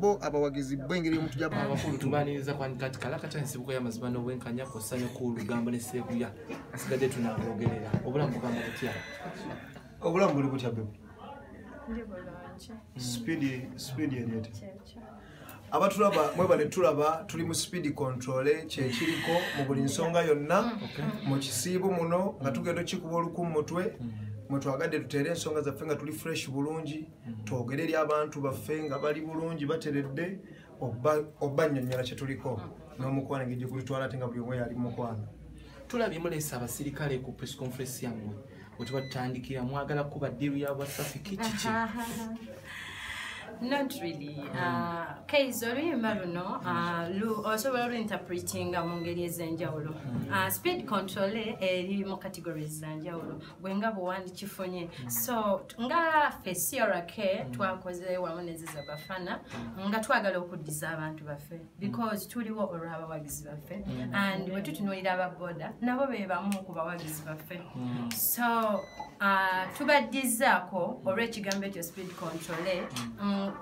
bo abawagizi bwengeri omuntu jaba abakulu tubaniriza kati kalaka kyansibuko y'amazima n'obwenkanya kw'ossanya ku lugambo ne seeguya asigadde tunaagogerera obulamu bugamba butya obulamu buli butya bebe speed yenete abatulaba mwebale tulaba tuli mu speed control kyekiriko mu buli nsonga yonna mu kisiibu muno nga tugenda kikuba olukumu mutwe mutwagadde tutere ensonga zaffe nga tuli fresh bulungi twogere eri abantu baffe nga bali bulungi bateredde obannyonnyola kye tuliko n'omukwana ng'ejje kulitwala ate nga buli omu yali mukwana tulabye muleesa abasirikale ku press conference yammwe bwe tuba tutandikira mwagala kuba ddiru y'abasafi kiki Not really. Kaizo oluyimba luno osobola olwinterpretinga mu ngeri ez'enjawulo. Speed control eri mu categories z'enjawulo bwenga bwewandikifunye. So nga ffe CRK twakoze wamu ne Ziza Bafana nga twagala okuddiza abantu baffe because tuliwo olw'abawagizi baffe and bwe tutunuulira ababoda nabo be bamu ku bawagizi baffe. So tubaddizaako olw'ekigambo ekyo speed control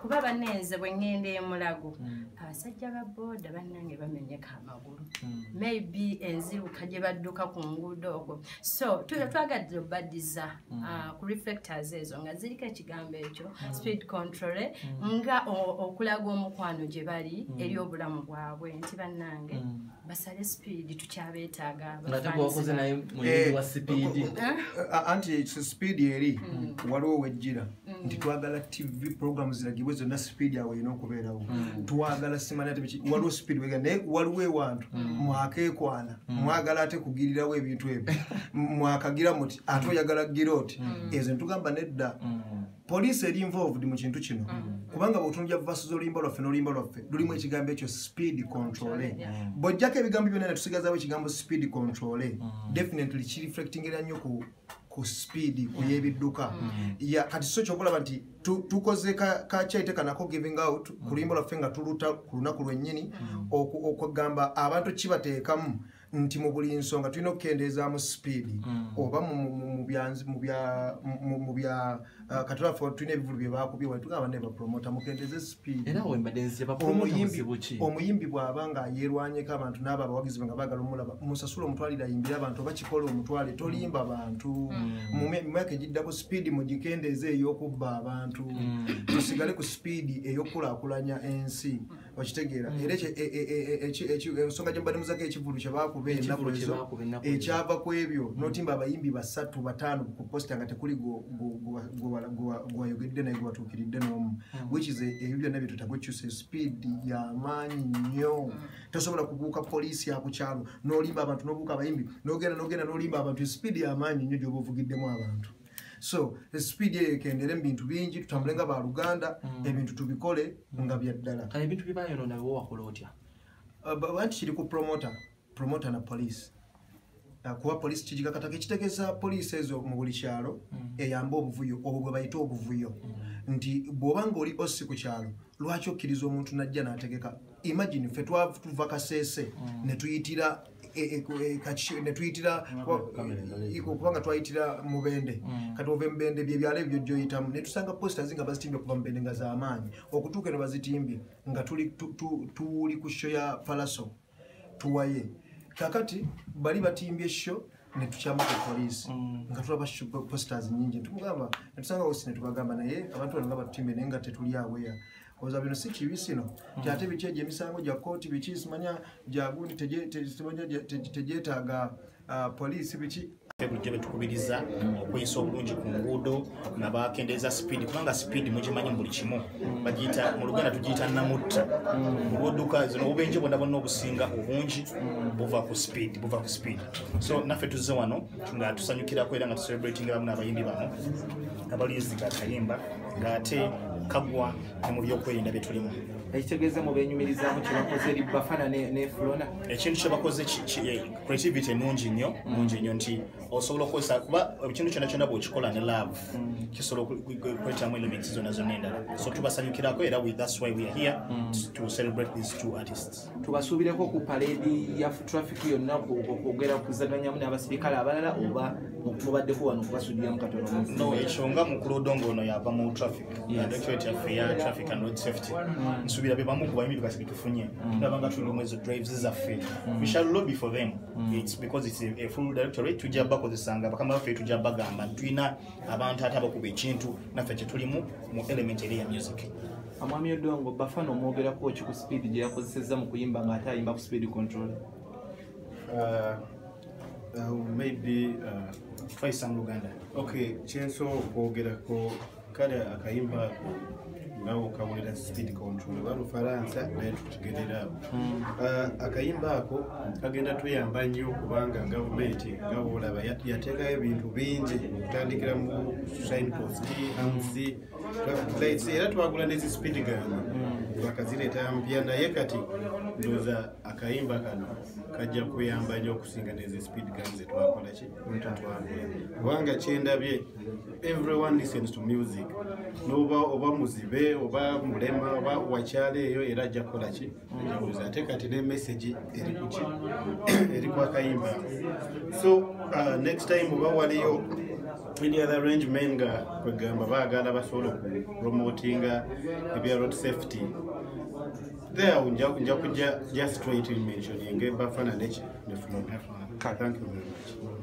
kuba banenze bwe ngende emulago abasajja ba boda bannange bamenyeka amagulu maybe enziruka gye badduka ku nguudo okwo so twagadde obaddiza ku reflectors ezo nga ziriko ekigambo ekyo speed control nga okulaga omukwano gye bali eri obulamu bwabwe nti bannange basale speed tukyabeetaaga wakoze naye muyimbi wa speed anti speed eri waliwo wejjira nti twagala TV programs ziragibwe zonna speed yawe ino okubeerawo twagala simanya ate waliwo speed wega naye waliwo ewantu mwakeekwana mwagala ate kugirirawo ebintu ebyo mwakagira muti ate oyagala giroti ezo ntugamba nedda police eri involved mu kintu kino kubanga bw'otunulya verses oluyimba lwaffe n'oluyimba lwaffe lulimu ekigambo ekyo speed control bw'ojjako ebigambo byonna ne tusigazaawo ekigambo speed control definitely kireflectingera nnyo ku speed ku yebidduka kati so kyokulaba nti tukoze kakyaite kanako giving out ku luyimba lwaffe nga tuluta ku lunaku lwennyini okugamba abantu kibateekamu nti mu buli nsonga tulina okukendeezaamu speed oba mu bya katulafe tulina ebivulu bye baakubye wali tugamba ne bapromota mukendeeze speed omuyimbi bw'aba nga yeerwanyeko abantu n'abo abawagizi nga baagala omulaba musasula omutwalira ayimbira abantu oba kikola omutwale tolimba abantu mu myaka egiddako speed mugikendeeze ey'okubba abantu tusigale ku speed ey'okulaakulanya ensi okitegeera era ensonga gye mbadde muzako ekivulu kye baakuba ennaku ezo ekyava ku ebyo notimba abayimbi 3 5 ku posta nga tekuli gwayogedde naye gwatuukiridde n'omu which is ebyo byonna bye tutagwekyusa speed y'amaanyi nnyo tosobola kubuuka poliisi yakukyalo n'olimba abantu n'obuuka abayimbi n'ogenda n'olimba abantu speed y'amaanyi nnyo gy'oba ovugiddemu abantu so speed ekendere mu bintu bingi tutambule nga baluganda ebintu tubikole nga byaddala ebintu byebayonona bewo wakola otya banti kiri ku promoter na police kuba police kijigakataka ekitegeeza police ezo mu buli kyalo eyamba obuvuyo obwo bwe bayita obuvuyo nti bw'obanga oli osi ku kyalo lwaki okkiriza omuntu najja n'ategeka imagine ffe tuva Kasese ne tuyitira kubanga twayitira Mubende kati ova Mubende byebyalo ebyo gy'oyitamu ne tusanga posters nga bazitimbye kuva Mubende nga z'amaanyi okutuuka eno bazitimbye nga tuli ku show ya Palaso tuwaye kakati bali batimbye show ne tukyama ku police nga tulaba posters nyingi tumugamba ne tusanga osi ne tubagamba naye abantu bano nga batutimbe naye nga tetuli aweya oza bino si kibi sino kyate biki egyo emisango gya kooti biki simanya gyagundi tegyetaaga poliisi biki bujja betukubiriza okuyisa obulungi ku nguudo nabakendeeza speed kubanga speed mugimanyi mu buli kimu bagiyita mu Luganda tugiyita namutta mu lwodduka zino obubenje bwonna bonna obusinga obungi buva ku speed so naffe tuzze wano nga tusanyukirako era nga tucelebrating abamu n'abayimbi bano abalizi ga kayimba ng'ate kagwa ne mu byokwerinda bye tulimu ekitegeeza mu benyumirizaamu kye bakoze eri Bafana ne Flona ekintu kye bakoze creativity ennungi nnyo nti osobola okukozesa kuba ekintu kyonna kyonna bw'okikola ne love kisobola okwetamu elements zonna endala so tubasanyukirako era that's why we are here to celebrate these two artists tubasuubireko ku parade ya traffic yonna okwogera kuzananyamu n'abasirikale abalala oba mubaddeko wano kubasudira mu katono no ekyo mukulu odongo ono yava mu traffic directorate yaffe ya traffic and road safety nsubira be bamu ku bayimbi tukasi tufunye tulaba nga tuli mwezo drives zaffe we shall lobby for them it's because it's a full directorate tujja bakozesanga bakama baffe tujja bagamba tulina abantu ate abakuba ekintu naffe kye tulimu mu element eri ya music. Amwami Odongo Bafana omwogerako ki ku speed gye yakozesezza mu kuyimba nga ate ayimba ku speed control? Maybe try some Uganda. Okay, chenso okwogerako kale akayimba nawo kawulira speed control wano Faransa naye tukigerera akayimba ako kagenda tuyamba nnyo kubanga gavumenti nga olaba yateekayo ebintu bingi okutandikira mu signpost hamsi traffic lights era twagula nezi speed gun bakazireeta mpya naye kati ndowooza akayimba kano kajja kuyamba nnyo okusinga nezi speed guns zetwakola ki twagula kubanga kyendabye everyone listens to music oba muzibe oba mulema oba wakyale eyo era ajja kukola ki ajawuliza ate kati ne message eri kuki eri kwakayimba so next time oba waliyo any other arrangement nga kwegamba baagala basobola okupromotinga ebya road safety there nja kujja just straight in mentioning Bafana ne Flona. Thank you very much.